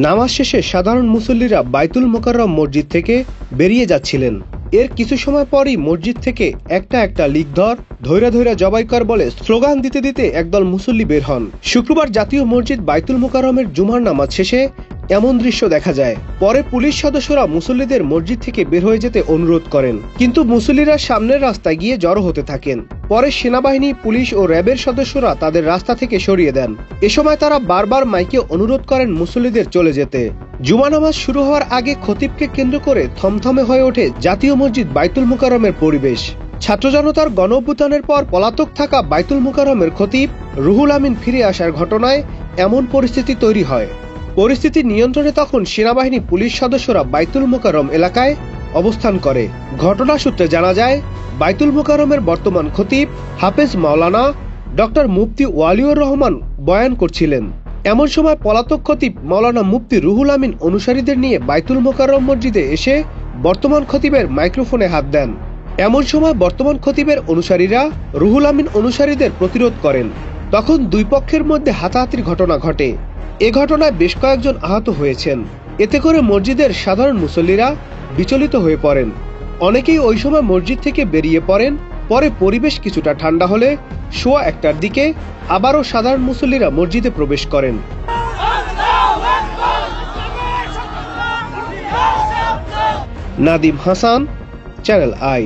নামাজ শেষে সাধারণ মুসল্লিরা বাইতুল মোকাররম মসজিদ থেকে বেরিয়ে যাচ্ছিলেন। এর কিছু সময় পরই মসজিদ থেকে একটা লিকধর ধৈরা ধৈরা জবাই কর বলে স্লোগান দিতে দিতে একদল মুসল্লি বের হন। শুক্রবার জাতীয় মসজিদ বাইতুল মোকাররমের জুমার নামাজ শেষে এমন দৃশ্য দেখা যায়। পরে পুলিশ সদস্যরা মুসল্লিদের মসজিদ থেকে বের হয়ে যেতে অনুরোধ করেন, কিন্তু মুসল্লিরা সামনের রাস্তায় গিয়ে জড়ো হতে থাকেন। পরে সেনাবাহিনী, পুলিশ ও র্যাবের সদস্যরা তাদের রাস্তা থেকে সরিয়ে দেন। এ সময় তারা বারবার মাইকে অনুরোধ করেন মুসল্লিদের চলে যেতে। জুমা নামাজ শুরু হওয়ার আগে খতিবকে কেন্দ্র করে থমথমে হয়ে ওঠে জাতীয় মসজিদ বাইতুল মোকাররমের পরিবেশ। ছাত্র জনতার গণঅভ্যুত্থানের পর পলাতক থাকা বাইতুল মোকাররমের খতিব রুহুল আমিন ফিরে আসার ঘটনায় এমন পরিস্থিতি তৈরি হয়। পরিস্থিতি নিয়ন্ত্রণে তখন সেনাবাহিনী, পুলিশ সদস্যরা বাইতুল মোকাররম এলাকায় অবস্থান করে। ঘটনা সূত্রে জানা যায়, বাইতুল মোকাররমের বর্তমান খতিব হাফেজ মাওলানা ডক্টর মুফতি ওয়ালিউর রহমান বয়ান করছিলেন। এমন সময় পলাতক খতিব মাওলানা মুফতি রুহুল আমিন অনুসারীদের নিয়ে বাইতুল মোকাররম মসজিদে এসে বর্তমান খতিবের মাইক্রোফোনে হাত দেন। এমন সময় বর্তমান খতিবের অনুসারীরা রুহুল আমিন অনুসারীদের প্রতিরোধ করেন। তখন দুই পক্ষের মধ্যে হাতাহাতির ঘটনা ঘটে। এ ঘটনায় বেশ কয়েকজন আহত হয়েছেন। এতে করে মসজিদের সাধারণ মুসল্লিরা বিচলিত হয়ে পড়েন। অনেকেই ওই সময় মসজিদ থেকে বেরিয়ে পড়েন। পরে পরিবেশ কিছুটা ঠান্ডা হলে সোয়া 1টার দিকে আবারও সাধারণ মুসল্লিরা মসজিদে প্রবেশ করেন। Nadim Hasan, channel I.